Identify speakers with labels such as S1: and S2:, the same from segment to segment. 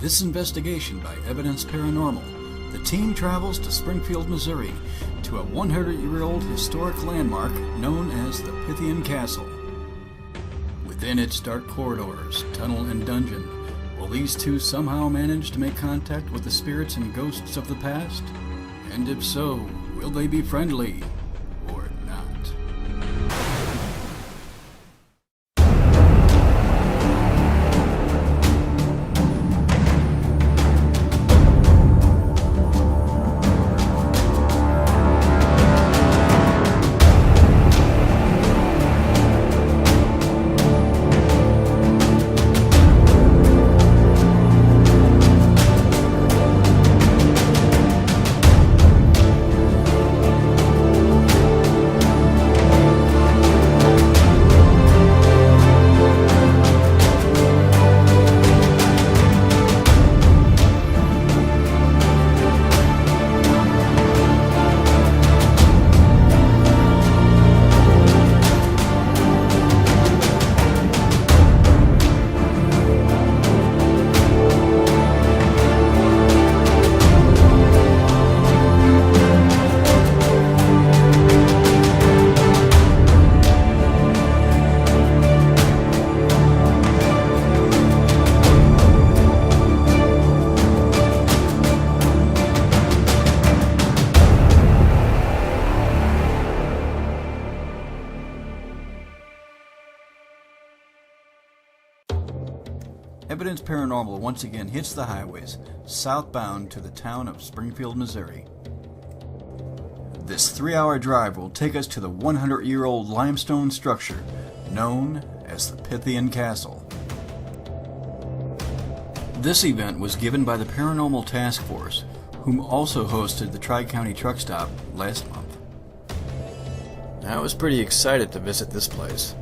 S1: this investigation by Evidence Paranormal, the team travels to Springfield, Missouri, to a 100-year-old historic landmark known as the Pythian Castle. Within its dark corridors, tunnel, and dungeon, will these two somehow manage to make contact with the spirits and ghosts of the past? And if so, will they be friendly or not? Evidence Paranormal once again hits the highways, southbound to the town of Springfield, Missouri. This 3-hour drive will take us to the 100-year-old limestone structure known as the Pythian Castle. This event was given by the Paranormal Task Force, whom also hosted the Tri-County Truck Stop last month. I was pretty excited to visit this place.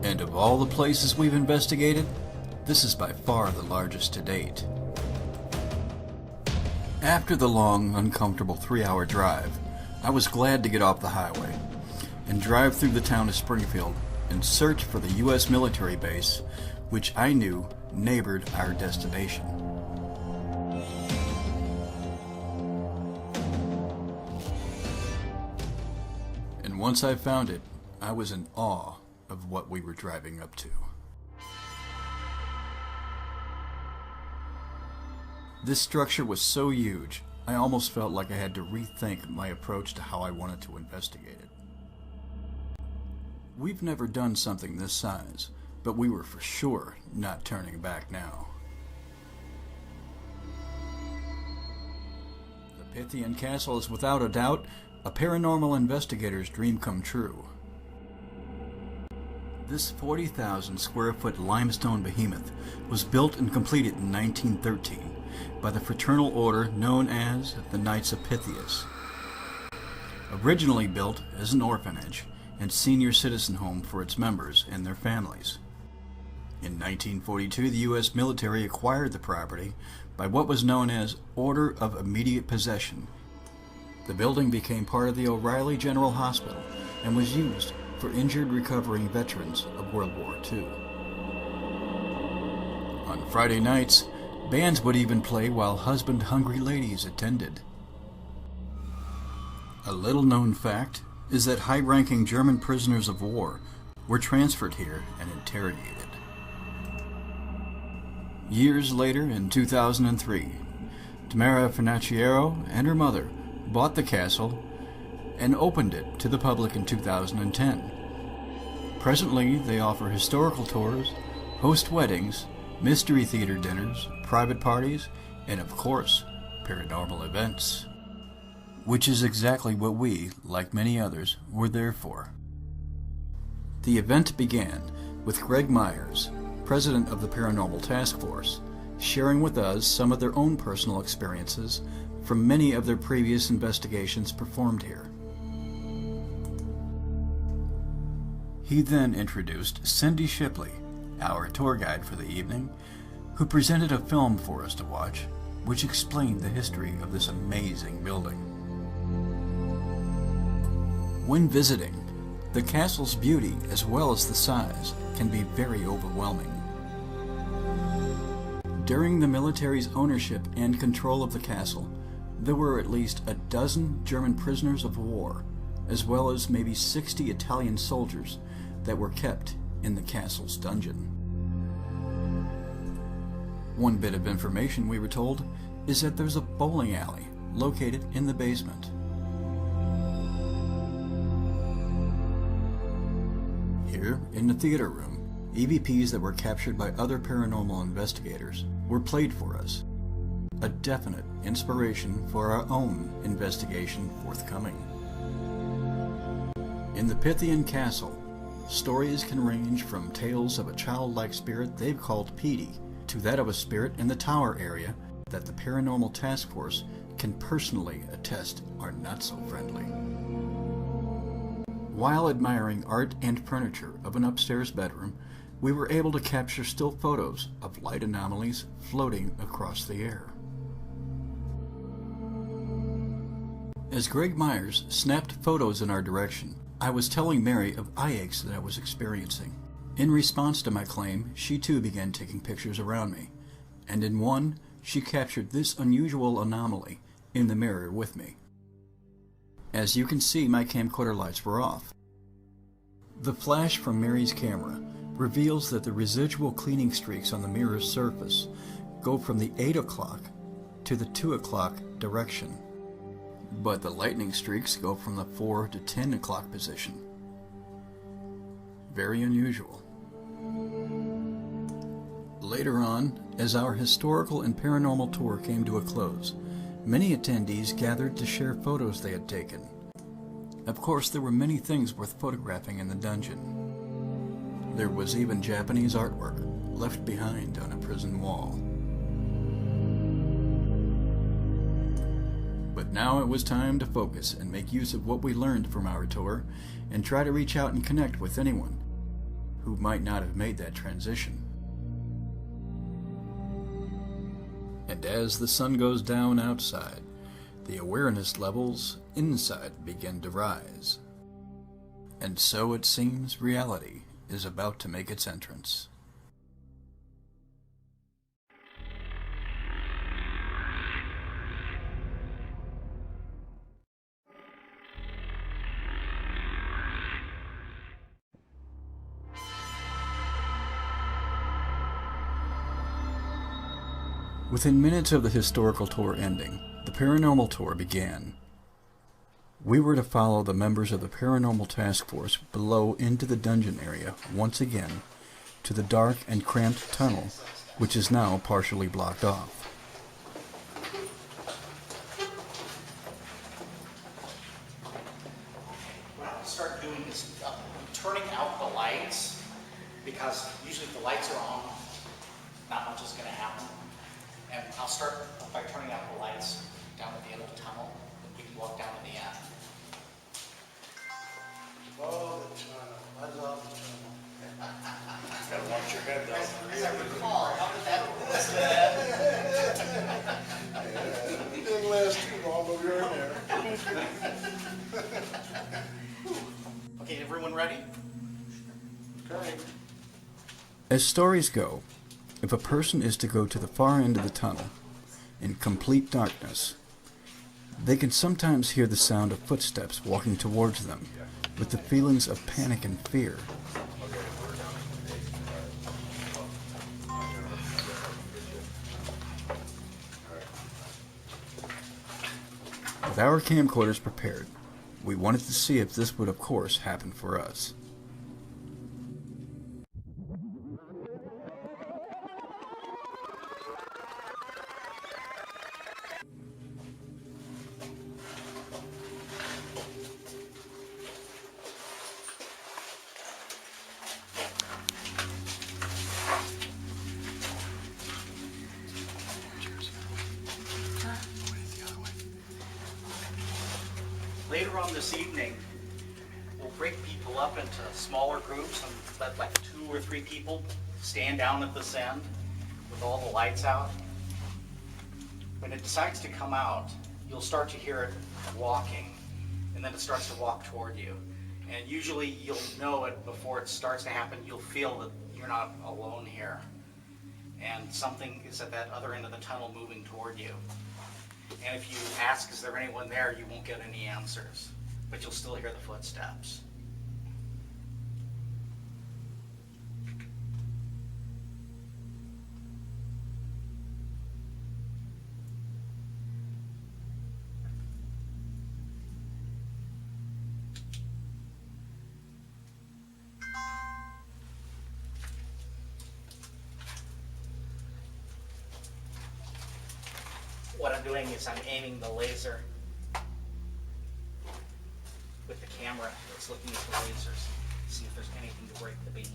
S1: And of all the places we've investigated, this is by far the largest to date. After the long, uncomfortable 3-hour drive, I was glad to get off the highway and drive through the town of Springfield and search for the U.S. military base, which I knew neighbored our destination. And once I found it, I was in awe of what we were driving up to. This structure was so huge, I almost felt like I had to rethink my approach to how I wanted to investigate it. We've never done something this size, but we were for sure not turning back now. The Pythian Castle is without a doubt a paranormal investigator's dream come true. This 40,000 square foot limestone behemoth was built and completed in 1913 by the fraternal order known as the Knights of Pythias. Originally built as an orphanage and senior citizen home for its members and their families. In 1942, the U.S. military acquired the property by what was known as Order of Immediate Possession. The building became part of the O'Reilly General Hospital and was used for injured recovering veterans of World War II. On Friday nights, bands would even play while husband-hungry ladies attended. A little-known fact is that high-ranking German prisoners of war were transferred here and interrogated. Years later, in 2003, Tamara Finacciero and her mother bought the castle and opened it to the public in 2010. Presently, they offer historical tours, host weddings, mystery theater dinners, private parties, and of course, paranormal events. Which is exactly what we, like many others, were there for. The event began with Greg Myers, president of the Paranormal Task Force, sharing with us some of their own personal experiences from many of their previous investigations performed here. He then introduced Cindy Shipley, our tour guide for the evening, who presented a film for us to watch, which explained the history of this amazing building. When visiting, the castle's beauty as well as the size can be very overwhelming. During the military's ownership and control of the castle, there were at least a dozen German prisoners of war, as well as maybe 60 Italian soldiers that were kept in the castle's dungeon. One bit of information we were told is that there's a bowling alley located in the basement. Here, in the theater room, EVPs that were captured by other paranormal investigators were played for us, a definite inspiration for our own investigation forthcoming. In the Pythian castle, stories can range from tales of a childlike spirit they've called Petey to that of a spirit in the tower area that the Paranormal Task Force can personally attest are not so friendly. While admiring art and furniture of an upstairs bedroom, we were able to capture still photos of light anomalies floating across the air. As Greg Myers snapped photos in our direction, I was telling Mary of eye aches that I was experiencing. In response to my claim, she too began taking pictures around me, and in one, she captured this unusual anomaly in the mirror with me. As you can see, my camcorder lights were off. The flash from Mary's camera reveals that the residual cleaning streaks on the mirror's surface go from the 8 o'clock to the 2 o'clock direction, but the lightning streaks go from the 4 to 10 o'clock position. Very unusual. Later on, as our historical and paranormal tour came to a close, many attendees gathered to share photos they had taken. Of course, there were many things worth photographing in the dungeon. There was even Japanese artwork left behind on a prison wall. But now it was time to focus and make use of what we learned from our tour and try to reach out and connect with anyone who might not have made that transition. And as the sun goes down outside, the awareness levels inside begin to rise. And so it seems reality is about to make its entrance. Within minutes of the historical tour ending, the paranormal tour began. We were to follow the members of the Paranormal Task Force below into the dungeon area once again to the dark and cramped tunnel, which is now partially blocked off.
S2: What I'll start doing is turning out the lights, because usually if the lights are on, not much is going to happen. And I'll start by turning out the lights down at the end of the tunnel, and we can walk down to the end.
S3: Oh, the tunnel. I love the tunnel.
S2: Gotta watch your head though. As I recall, how did that
S3: It didn't last too long, but we were in there.
S2: Okay, everyone ready?
S3: Okay.
S1: As stories go, if a person is to go to the far end of the tunnel, in complete darkness, they can sometimes hear the sound of footsteps walking towards them, with the feelings of panic and fear. With our camcorders prepared, we wanted to see if this would of course happen for us.
S2: Later on this evening, we'll break people up into smaller groups and let like 2 or 3 people stand down at this end with all the lights out. When it decides to come out, you'll start to hear it walking, and then it starts to walk toward you. And usually you'll know it before it starts to happen. You'll feel that you're not alone here. And and something is at that other end of the tunnel moving toward you. And if you ask, is there anyone there, you won't get any answers, but you'll still hear the footsteps. What I'm doing is I'm aiming the laser with the camera that's looking at the lasers, see if there's anything to break the beam.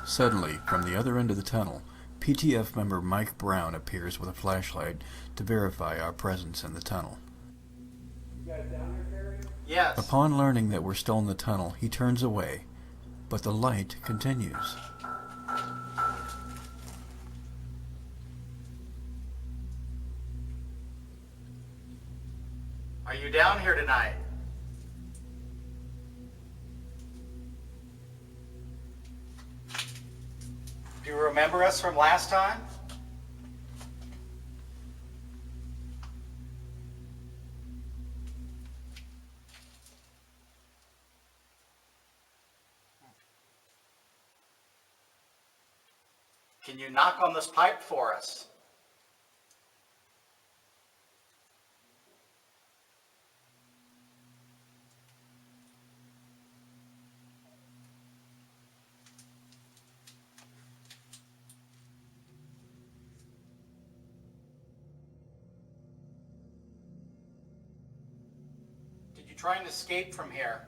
S1: Suddenly, from the other end of the tunnel, PTF member Mike Brown appears with a flashlight to verify our presence in the tunnel.
S3: You guys down here, Terry?
S2: Yes.
S1: Upon learning that we're still in the tunnel, he turns away, but the light continues.
S2: Are you down here tonight? Do you remember us from last time? Can you knock on this pipe for us? Did you try and escape from here?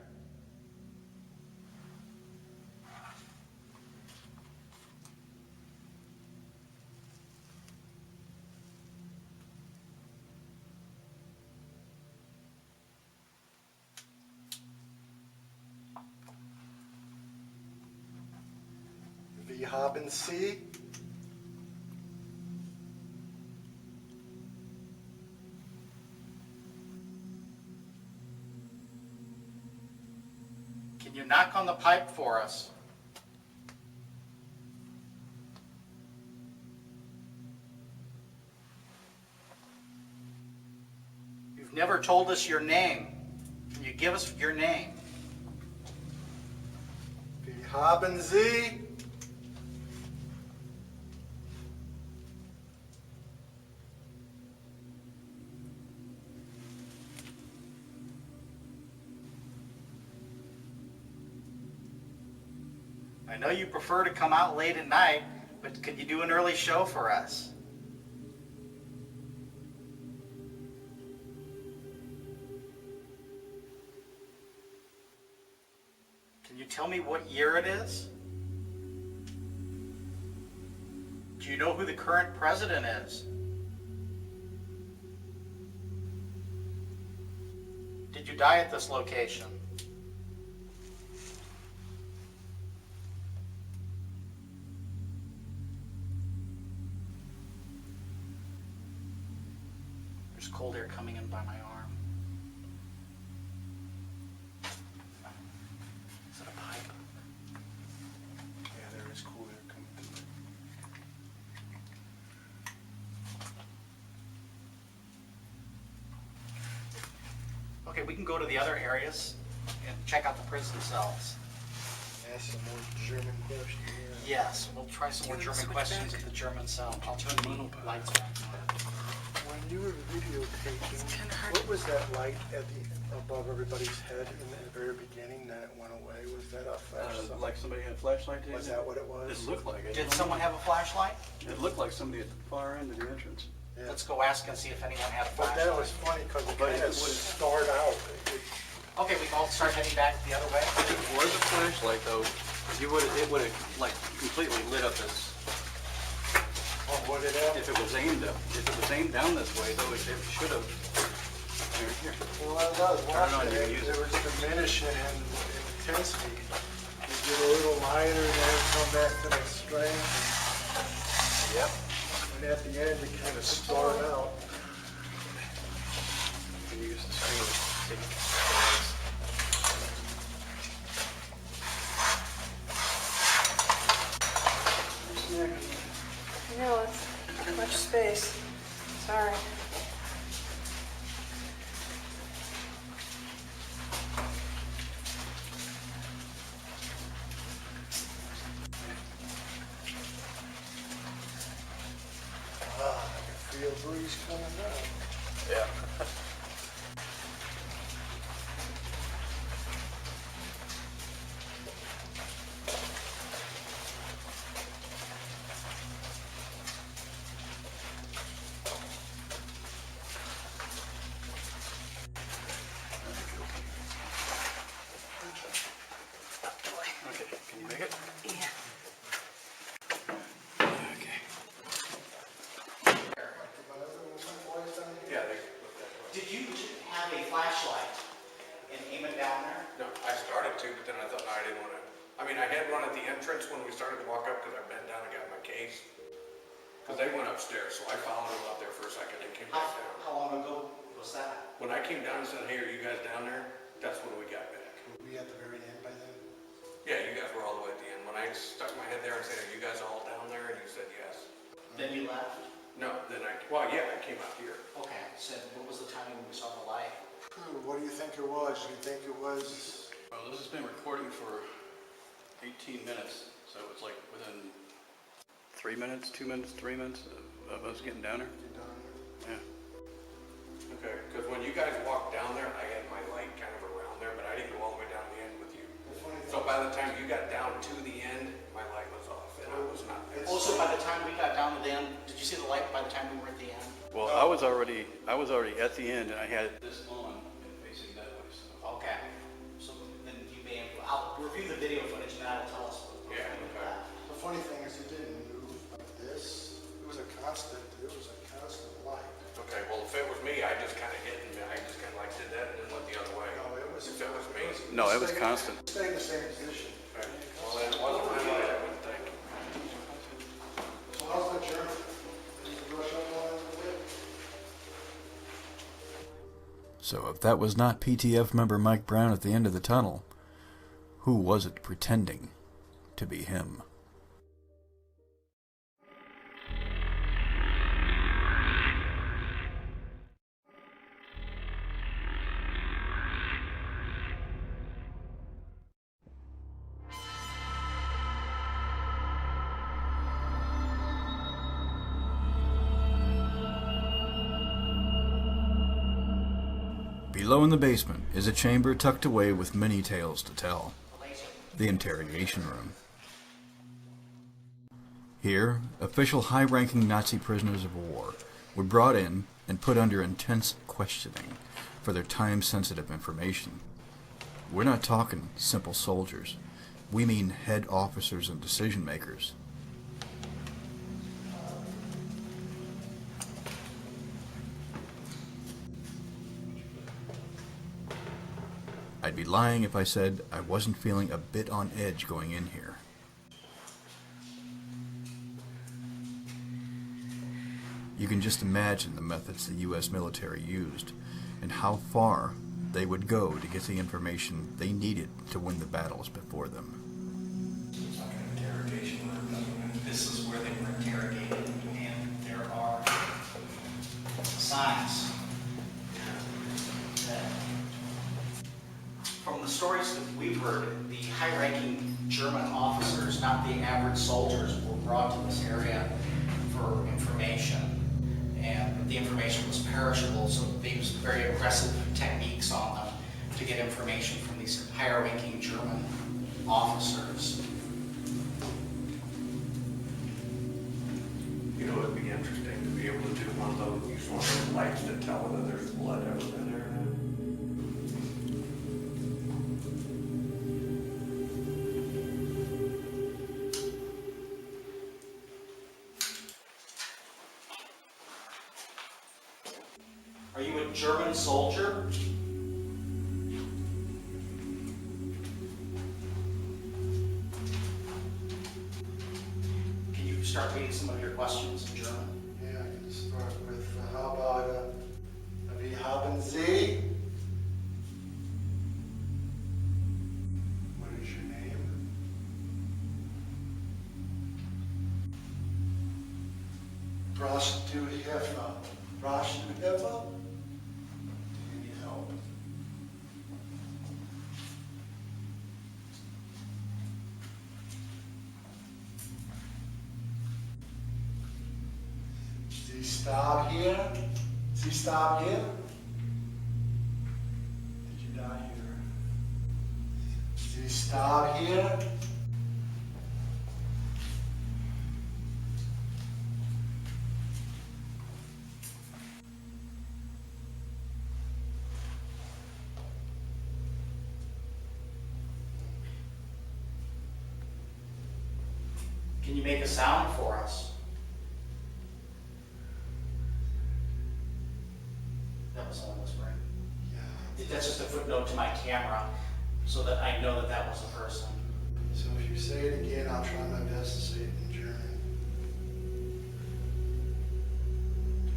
S3: Wir haben Sie.
S2: Can you knock on the pipe for us? You've never told us your name. Can you give us your name?
S3: Wir haben Sie.
S2: I know you prefer to come out late at night, but could you do an early show for us? Can you tell me what year it is? Do you know who the current president is? Did you die at this location? There's cold air coming in by my arm. Is it a pipe?
S3: Yeah, there is cool air coming through.
S2: Okay, we can go to the other areas and check out the prison cells.
S3: Ask some more German questions.
S2: Yes, we'll try some more German questions at the German cell. I'll turn the lights back on.
S3: When you were videotaping, what was that light at the above everybody's head in the very beginning that went away? Was that a flash?
S4: Like somebody had a flashlight to you?
S3: Was that what it was?
S4: It looked like it.
S2: Did someone have a flashlight?
S4: It looked like somebody at the far end of the entrance.
S3: Yeah.
S2: Let's go ask and see if anyone had a
S3: But that was
S2: flashlight.
S3: funny because it
S4: But
S3: kind
S4: it
S3: of
S4: was-
S3: starred out.
S2: Okay, we can all start heading back the other way.
S4: It was a flashlight though. You would it would have like completely lit up this.
S3: Oh, what did it?
S4: If it was aimed down this way, though, it should have. Here.
S3: Well, it does.
S4: Turn it on,
S3: Watch
S4: you
S3: it.
S4: can use
S3: There
S4: it.
S3: was diminishing in intensity. You get a little lighter, then come back to the strength.
S4: Yep.
S3: And at the end, it kind of started out.
S4: And use the screen.
S5: No, it's too much space. Sorry.
S3: Ah, I can feel a breeze coming down.
S4: Yeah. Okay, can you make it?
S5: Yeah.
S4: Okay. Yeah,
S2: Did you have a flashlight and aim it down there?
S6: No, I started to, but then I thought, no, I didn't want to. I mean, I had one at the entrance when we started to walk up because I bent down and got my case. Because they went upstairs, so I followed them up there for a second and came
S2: How,
S6: back down.
S2: how long ago was that?
S6: When I came down and said, hey, are you guys down there? That's when we got back.
S3: Were we at the very end by then?
S6: Yeah, you guys were all the way at the end. When I stuck my head there and said, are you guys all down there? And you said yes.
S2: Then you left?
S6: No, then well, yeah, I came out here.
S2: Okay, so what was the timing when we saw the light?
S3: What do you think it was? Do you think it was?
S4: Well, this has been recording for 18 minutes, so it's like within 3 minutes, 2 minutes, 3 minutes of us getting down there. Yeah.
S6: Okay, because when you guys walked down there, I had my light kind of around there, but I didn't go all the way down the end with you. So by the time you got down to the end, my light was off and I was not there.
S2: Also, by the time we got down to the end, did you see the light by the time we were at the end?
S4: Well, I was already at the end, and I had this on and facing that way. So.
S2: Okay, so then you may have, I'll review the video footage and that'll tell us.
S6: Yeah, okay.
S3: The funny thing is it didn't move like this. It was a constant light.
S6: Okay, well, if it was me, I just kind of hit and I just kind of like did that and then went the other way.
S3: No, it was.
S6: If it was me.
S4: No, it was constant.
S3: It stayed in the same position.
S6: Okay. Well, then it wasn't my light, I wouldn't think.
S3: So how's my journey? Did you rush up on it a bit?
S1: So if that was not PTF member Mike Brown at the end of the tunnel, who was it pretending to be him? Below in the basement is a chamber tucked away with many tales to tell. The interrogation room. Here, official high-ranking Nazi prisoners of war were brought in and put under intense questioning for their time-sensitive information. We're not talking simple soldiers. We mean head officers and decision-makers. I'd be lying if I said I wasn't feeling a bit on edge going in here. You can just imagine the methods the U.S. military used and how far they would go to get the information they needed to win the battles before them.
S2: It's like an interrogation room. This is where they were interrogated, and there are signs that, from the stories that we've heard, the high-ranking German officers, not the average soldiers, were brought to this area for information. And the information was perishable, so they used very aggressive techniques on them to get information from these higher-ranking German officers.
S6: You know, it'd be interesting to be able to do one of those, use one of those lights to tell whether there's blood ever in there or not.
S2: a German soldier? Can you start reading some of your questions in German?
S3: Yeah, I can start with how about wie haben Sie? What is your name? Brauchst du Hilfe? Brauchst du Hilfe? Do you need help? Sie starb here? Sie starb here? Did you die here? Sie starb here?
S2: Can you make a sound for us? That was only whispering.
S3: Yeah.
S2: That's just a footnote to my camera so that I know that that was a person.
S3: So if you say it again, I'll try my best to say it in German.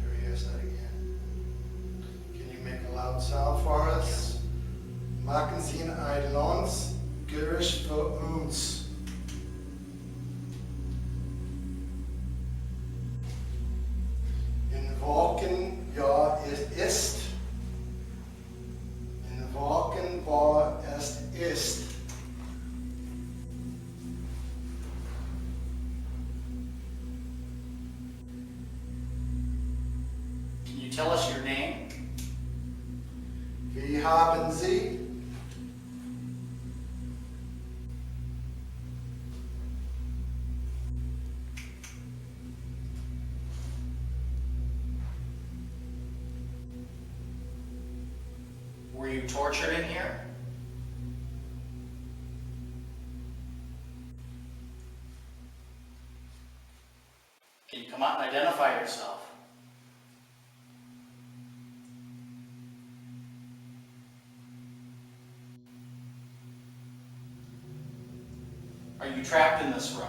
S3: Terry, ask that again. Can you make a loud sound for us? Machen Sie ein lautes Geräusch für uns. In Wolken, ja, es ist. In Wolken, wo es ist.
S2: Can you tell us your name?
S3: Wie haben Sie?
S2: Were you tortured in here? Can you come out and identify yourself? Are you trapped in this room?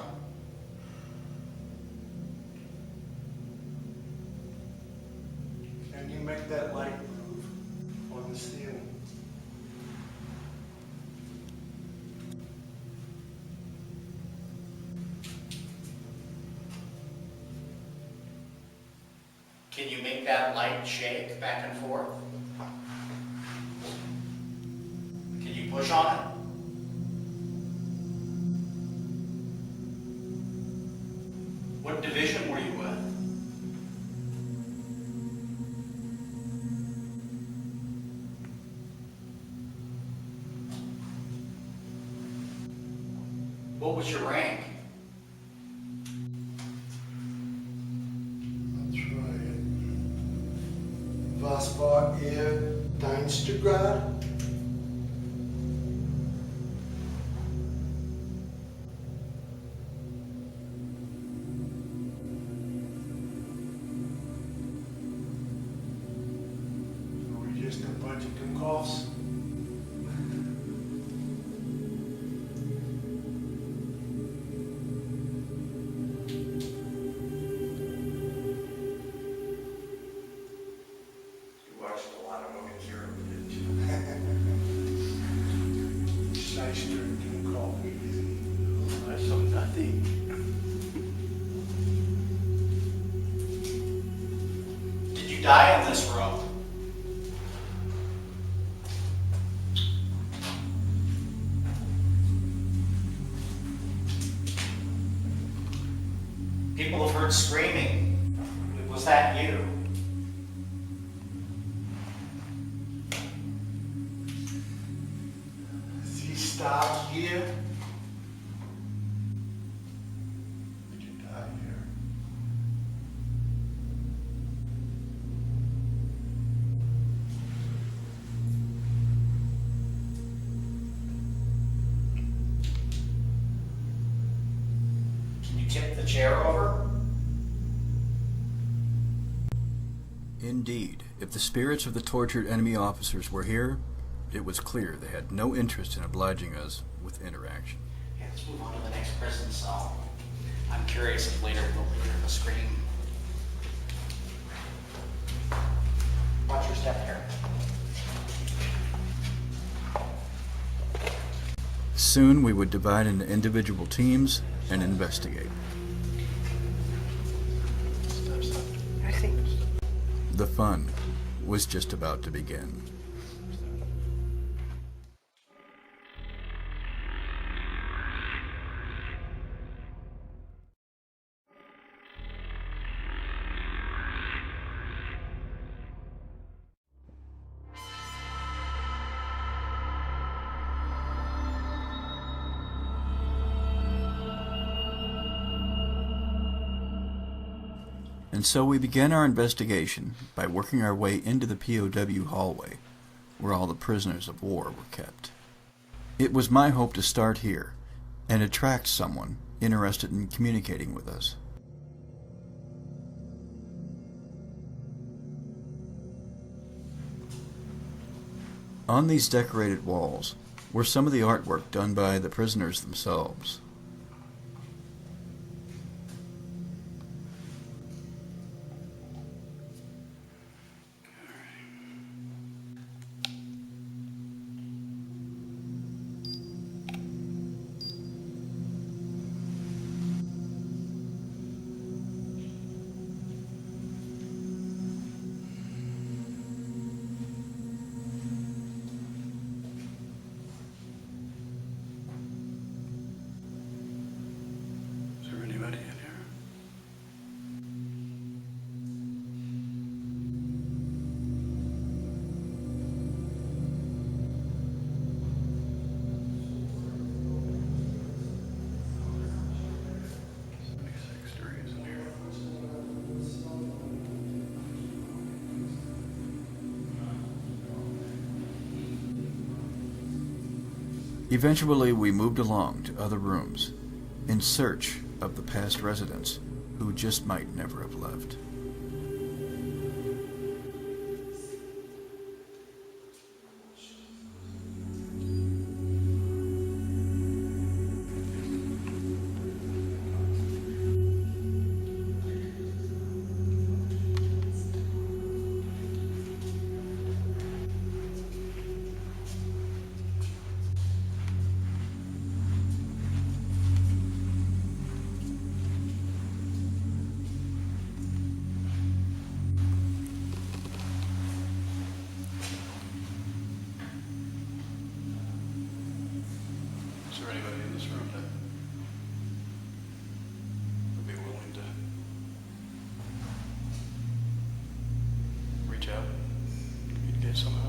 S3: Can you make that light move on the ceiling?
S2: Can you make that light shake back and forth? Can you push on it? What division were you with? What was your rank?
S3: I'll try it. Was war Ihr Dienstgrad? Are we just a bunch of dumb-coughs?
S6: You watched a lot of them in Europe, didn't you?
S3: Scheiße, dumb-cough.
S4: I saw nothing.
S2: Did you die in this room? People have heard screaming. Was that you?
S3: Sie starb hier? Did you die here?
S2: Can you tip the chair over?
S1: Indeed, if the spirits of the tortured enemy officers were here, it was clear they had no interest in obliging us with interaction.
S2: Okay, let's move on to the next prison cell. I'm curious if later we'll hear the scream. Watch your step here.
S1: Soon we would divide into individual teams and investigate.
S5: I think.
S1: The fun was just about to begin. And so we began our investigation by working our way into the POW hallway, where all the prisoners of war were kept. It was my hope to start here and attract someone interested in communicating with us. On these decorated walls were some of the artwork done by the prisoners themselves.
S4: Is there anybody in here?
S1: Eventually, we moved along to other rooms, in search of the past residents who just might never have left.
S4: Is there anybody in this room that would be willing to reach out, communicate somehow?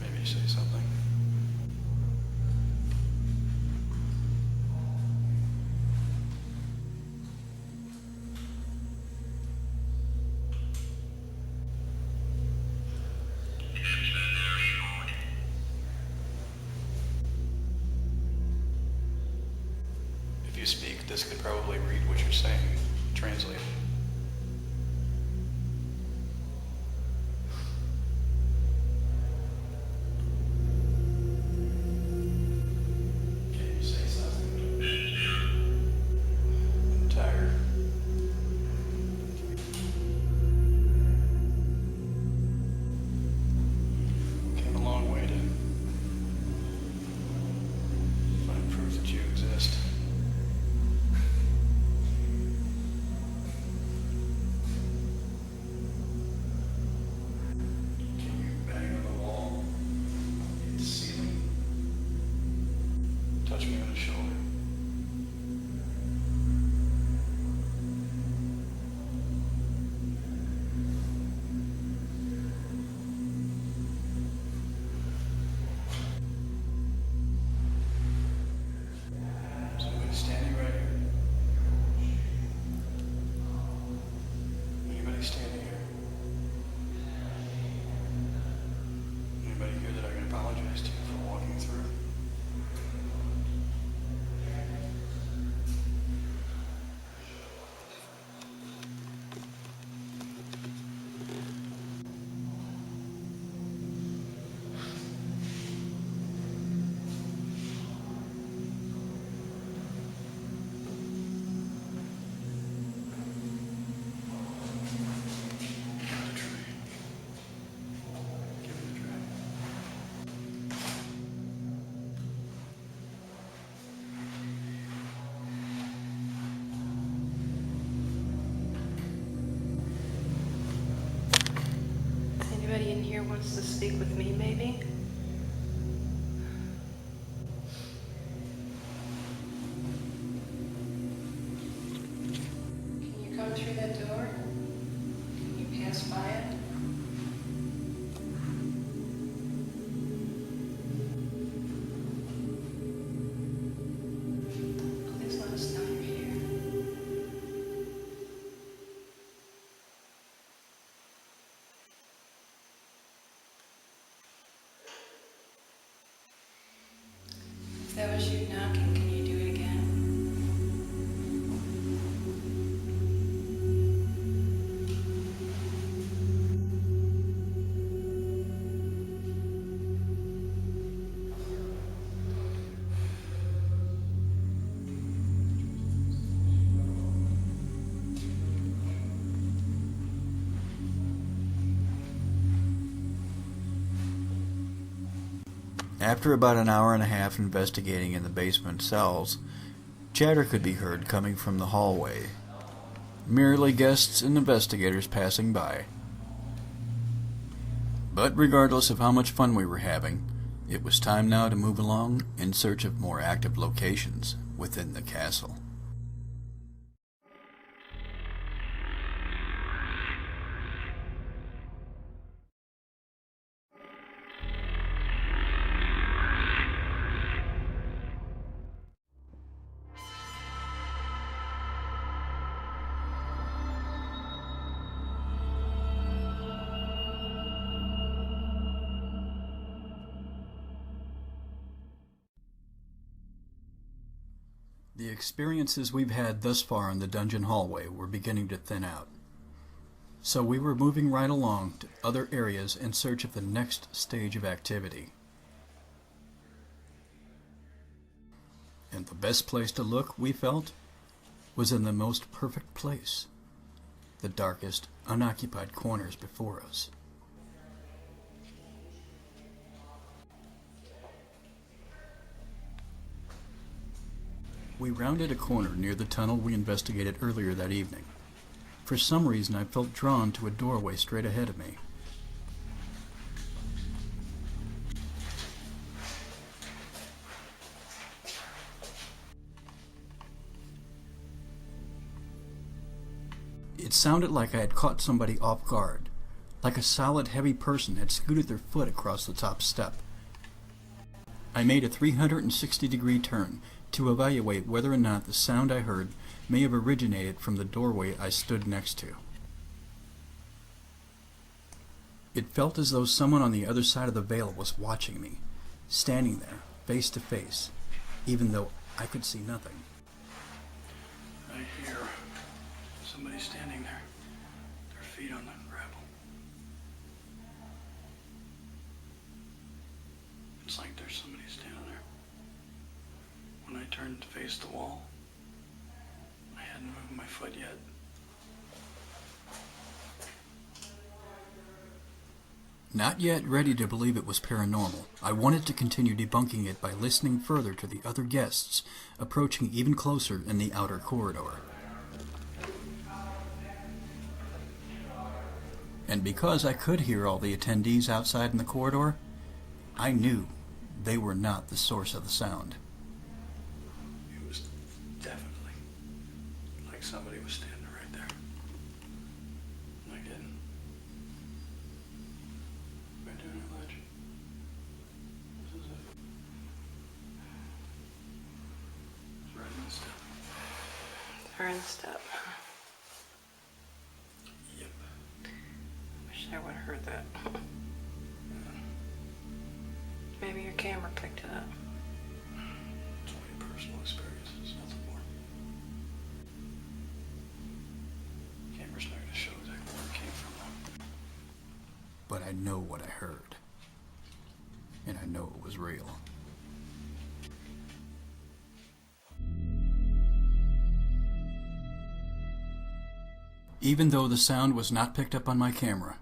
S4: Maybe say something. If you speak, this could probably read what you're saying, translate it. Can you say something? I'm tired. Came a long way to find proof that you exist.
S5: to speak with me, maybe? Can you come through that door? Can you pass by it? Please let us know you're here. If that was you knocking, can you do it again?
S1: After about an hour and a half investigating in the basement cells, chatter could be heard coming from the hallway. Merely guests and investigators passing by. But regardless of how much fun we were having, it was time now to move along in search of more active locations within the castle. The experiences we've had thus far in the dungeon hallway were beginning to thin out. So we were moving right along to other areas in search of the next stage of activity. And the best place to look, we felt, was in the most perfect place, the darkest, unoccupied corners before us. We rounded a corner near the tunnel we investigated earlier that evening. For some reason, I felt drawn to a doorway straight ahead of me. It sounded like I had caught somebody off guard, like a solid, heavy person had scooted their foot across the top step. I made a 360-degree turn to evaluate whether or not the sound I heard may have originated from the doorway I stood next to. It felt as though someone on the other side of the veil was watching me, standing there, face to face, even though I could see nothing.
S4: I hear somebody standing there, their feet on the gravel. It's like there's somebody standing there. When I turned to face the wall, I hadn't moved my foot yet.
S1: Not yet ready to believe it was paranormal, I wanted to continue debunking it by listening further to the other guests, approaching even closer in the outer corridor. And because I could hear all the attendees outside in the corridor, I knew they were not the source of the sound.
S4: It was definitely like somebody was standing right there. And I didn't. Right down the ledge. This is it. It's right in the step.
S5: They're in the step.
S4: Yep.
S5: Wish I would have heard that. Maybe your camera picked it up.
S4: It's only personal experiences, nothing more. Camera's not going to show exactly where it came from, though.
S1: But I know what I heard. And I know it was real. Even though the sound was not picked up on my camera,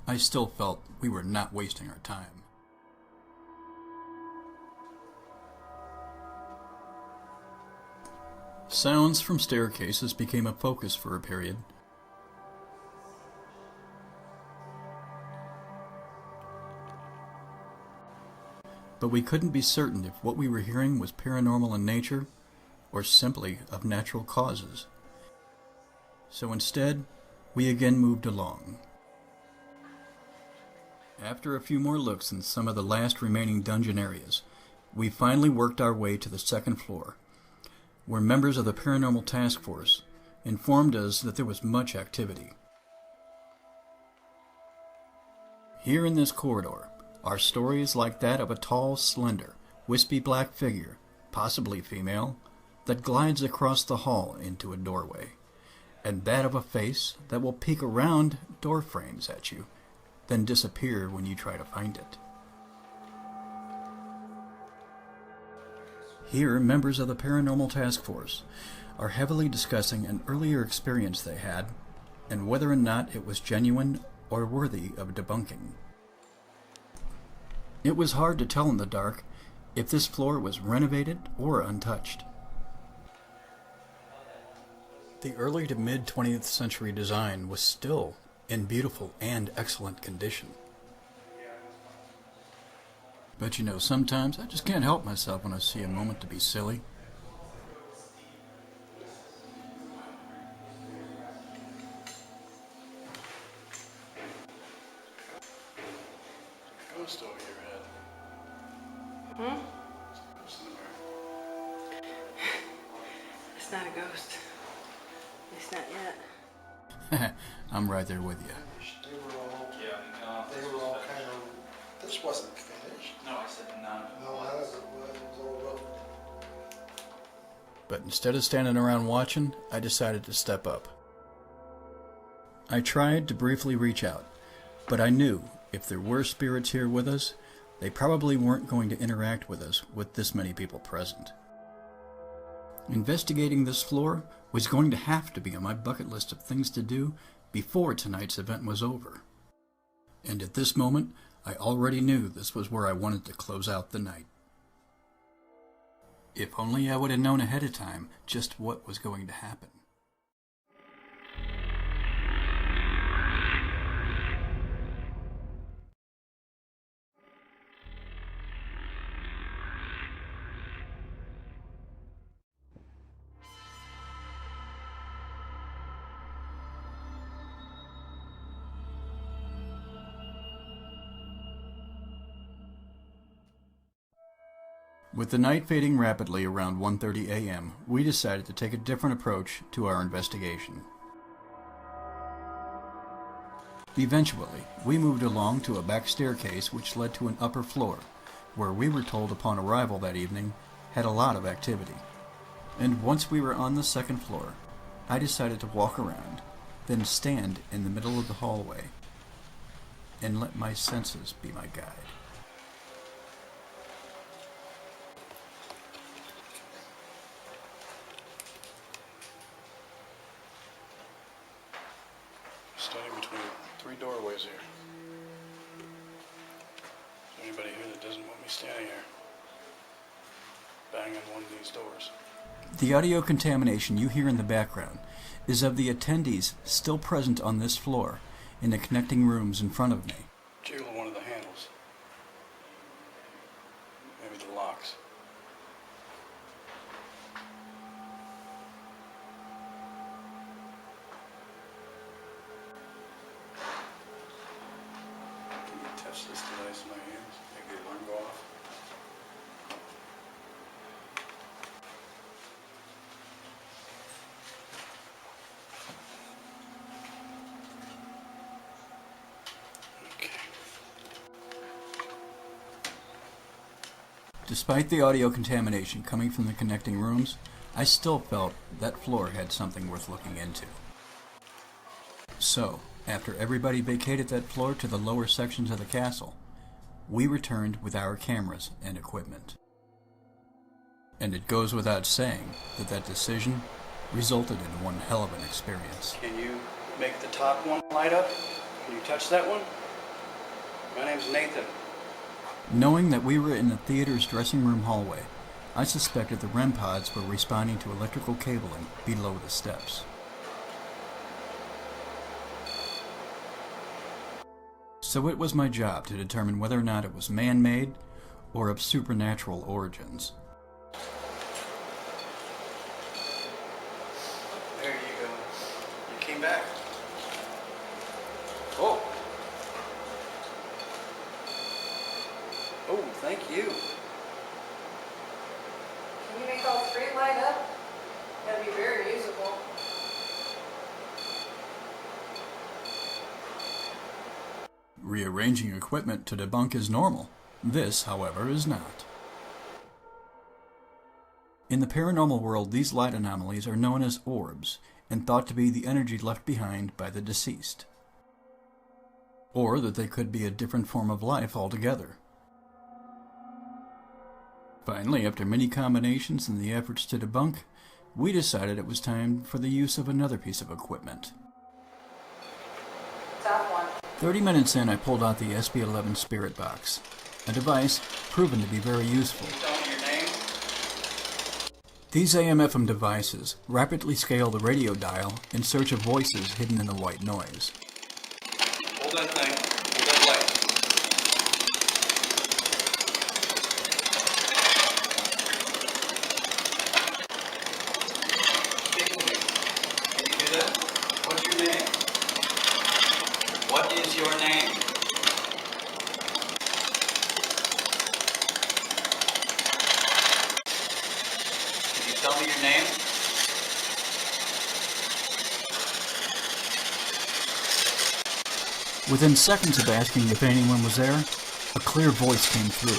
S1: I still felt we were not wasting our time. Sounds from staircases became a focus for a period. but we couldn't be certain if what we were hearing was paranormal in nature or simply of natural causes. So instead, we again moved along. After a few more looks in some of the last remaining dungeon areas, we finally worked our way to the second floor, where members of the Paranormal Task Force informed us that there was much activity. Here in this corridor are stories like that of a tall, slender, wispy black figure, possibly female, that glides across the hall into a doorway, and that of a face that will peek around door frames at you, then disappear when you try to find it. Here, members of the Paranormal Task Force are heavily discussing an earlier experience they had and whether or not it was genuine or worthy of debunking. It was hard to tell in the dark if this floor was renovated or untouched. The early to mid-20th century design was still in beautiful and excellent condition. But you know, sometimes I just can't help myself when I see a moment to be silly.
S4: Ghost over your head.
S5: Hmm?
S4: Ghost in the mirror.
S5: It's not a ghost. At least not yet.
S1: I'm right there with you.
S3: They were all kind of, this wasn't finished.
S2: No, I said none.
S3: No, none of it was all rough.
S1: But instead of standing around watching, I decided to step up. I tried to briefly reach out, but I knew if there were spirits here with us, they probably weren't going to interact with us with this many people present. Investigating this floor was going to have to be on my bucket list of things to do before tonight's event was over. And at this moment, I already knew this was where I wanted to close out the night. If only I would have known ahead of time just what was going to happen. With the night fading rapidly around 1:30 a.m., we decided to take a different approach to our investigation. Eventually, we moved along to a back staircase which led to an upper floor, where we were told upon arrival that evening had a lot of activity. And once we were on the second floor, I decided to walk around, then stand in the middle of the hallway, and let my senses be my guide.
S4: Standing between three doorways here. Is there anybody here that doesn't want me standing here, banging one of these doors?
S1: The audio contamination you hear in the background is of the attendees still present on this floor in the connecting rooms in front of me.
S4: Jiggle one of the handles. Maybe the locks. Can you touch this device in my hands? Make the alarm go off? Okay.
S1: Despite the audio contamination coming from the connecting rooms, I still felt that floor had something worth looking into. So, after everybody vacated that floor to the lower sections of the castle, we returned with our cameras and equipment. And it goes without saying that that decision resulted in one hell of an experience.
S4: Can you make the top one light up? Can you touch that one? My name's Nathan.
S1: Knowing that we were in the theater's dressing room hallway, I suspected the REM pods were responding to electrical cabling below the steps. So it was my job to determine whether or not it was man-made or of supernatural origins.
S4: There you go. You came back. Oh. Oh, thank you.
S5: Can you make all three light up? That'd be very usable.
S1: Rearranging equipment to debunk is normal. This, however, is not. In the paranormal world, these light anomalies are known as orbs and thought to be the energy left behind by the deceased. Or that they could be a different form of life altogether. Finally, after many combinations and the efforts to debunk, we decided it was time for the use of another piece of equipment.
S5: Top one.
S1: 30 minutes in, I pulled out the SB11 Spirit Box, a device proven to be very useful.
S4: Tell me your name.
S1: These AM/FM devices rapidly scale the radio dial in search of voices hidden in the white noise.
S4: Hold that thing. Hold that light. Speak to me. Can you do that? What's your name? What is your name? Can you tell me your name?
S1: Within seconds of asking if anyone was there, a clear voice came through.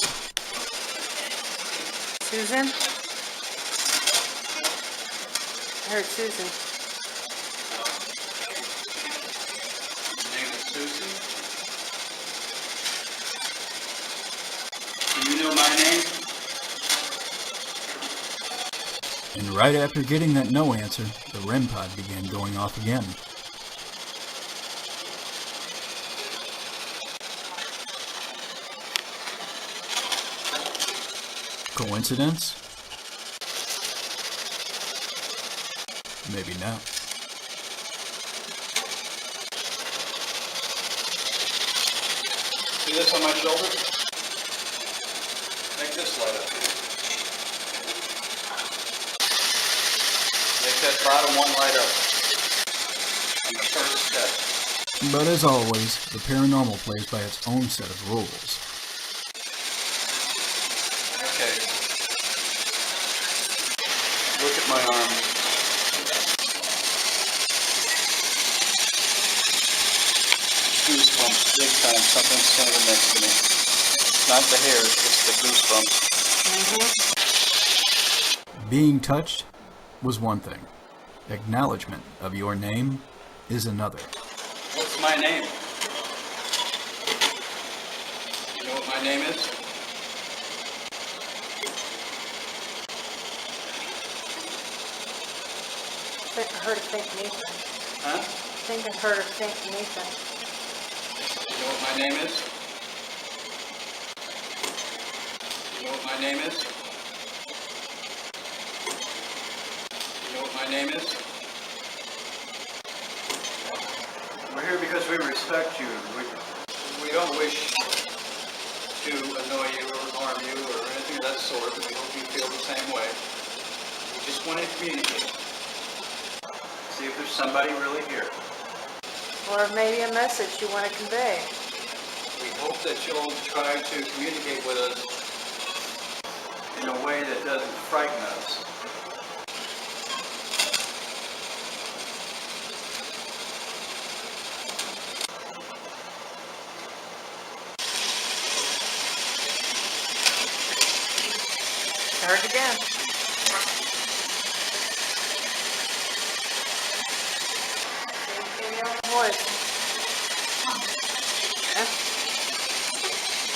S5: Susan? I heard Susan.
S4: Your name is Susan? Do you know my name?
S1: And right after getting that no answer, the REM pod began going off again. Coincidence? Maybe not.
S4: See this on my shoulder? Make this light up. Make that bottom one light up. On the first step.
S1: But as always, the paranormal plays by its own set of rules.
S4: Okay. Look at my arm. Goosebumps, big time. Something's standing next to me. Not the hair, it's the goosebumps.
S1: Being touched was one thing. Acknowledgement of your name is another.
S4: What's my name? You know what my name is?
S5: I heard her think Nathan.
S4: Huh?
S5: I think I heard her think Nathan.
S4: You know what my name is? You know what my name is? You know what my name is? We're here because we respect you. We don't wish to annoy you or harm you or anything of that sort. We hope you feel the same way. We just want to communicate. See if there's somebody really here.
S5: Or maybe a message you want to convey.
S4: We hope that you'll try to communicate with us in a way that doesn't frighten us.
S5: I heard again. Voice.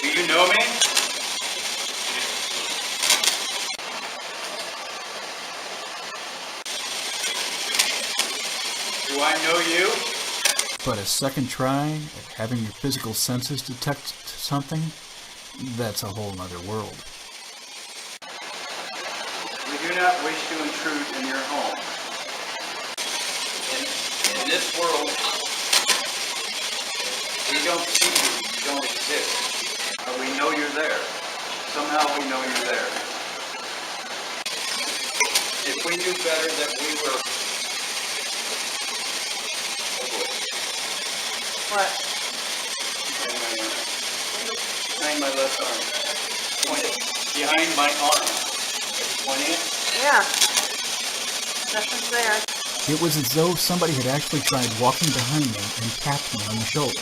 S4: Do you know me? Do I know you?
S1: But a second try at having your physical senses detect something, that's a whole nother world.
S4: We do not wish to intrude in your home. In this world, we don't see you, you don't exist. But we know you're there. Some somehow we know you're there. If we knew better that we were... Oh boy.
S5: What?
S4: Behind my left arm. Point it. Behind my arm. Pointing it?
S5: Yeah. Nothing's there.
S1: It was as though somebody had actually tried walking behind me and tapped me on the shoulder.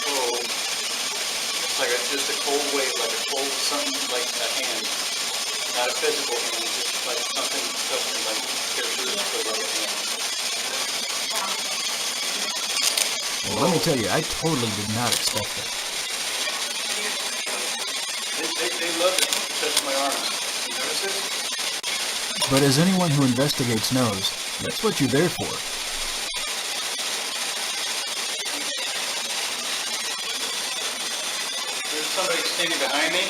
S4: Oh. It's like just a cold wave, like a cold something, like a hand. Not a physical hand, just like something like characteristic of a hand.
S1: Well, let me tell you, I totally did not expect that.
S4: They love it to touch my arms. You notice it?
S1: But as anyone who investigates knows, that's what you're there for.
S4: There's somebody standing behind me.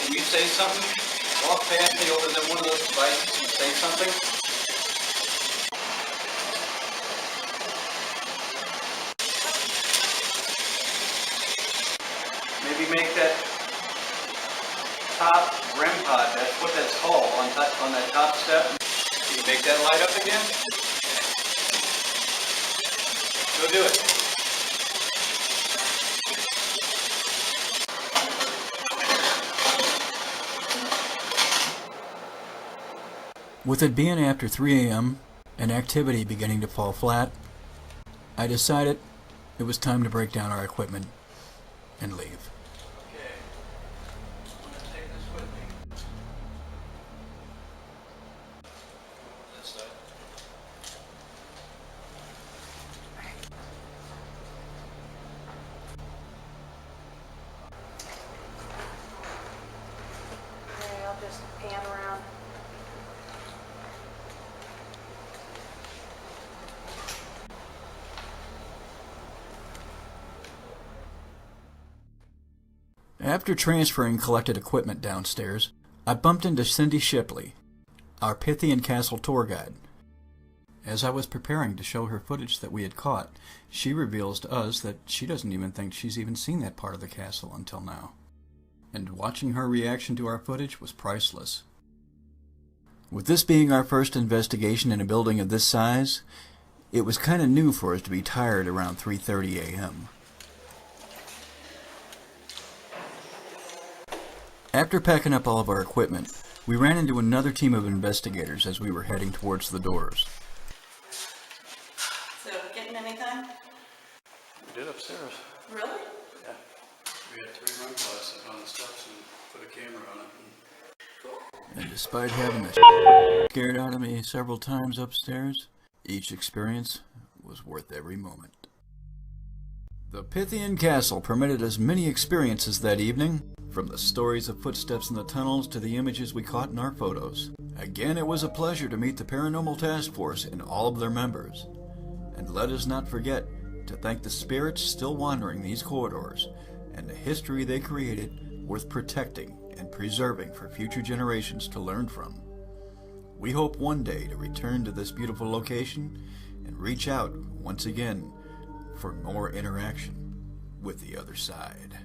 S4: Can you say something? Walk past me over to one of those devices and say something. Maybe make that top REM pod, that's what that's called, on that top step. Can you make that light up again? Go do it.
S1: With it being after 3 a.m. and activity beginning to fall flat, I decided it was time to break down our equipment and leave.
S5: Okay, I'll just pan around.
S1: After transferring collected equipment downstairs, I bumped into Cindy Shipley, our Pythian Castle tour guide. As I was preparing to show her footage that we had caught, she reveals to us that she doesn't even think she's even seen that part of the castle until now. And watching her reaction to our footage was priceless. With this being our first investigation in a building of this size, it was kind of new for us to be tired around 3:30 a.m. After packing up all of our equipment, we ran into another team of investigators as we were heading towards the doors.
S5: So, getting anything?
S4: We did upstairs.
S5: Really?
S4: Yeah. We had 3 run clods sitting on the steps and put a camera on it.
S1: And despite having the scared out of me several times upstairs, each experience was worth every moment. The Pythian Castle permitted us many experiences that evening, from the stories of footsteps in the tunnels to the images we caught in our photos. Again, it was a pleasure to meet the Paranormal Task Force and all of their members. And let us not forget to thank the spirits still wandering these corridors and the history they created worth protecting and preserving for future generations to learn from. We hope one day to return to this beautiful location and reach out once again for more interaction with the other side.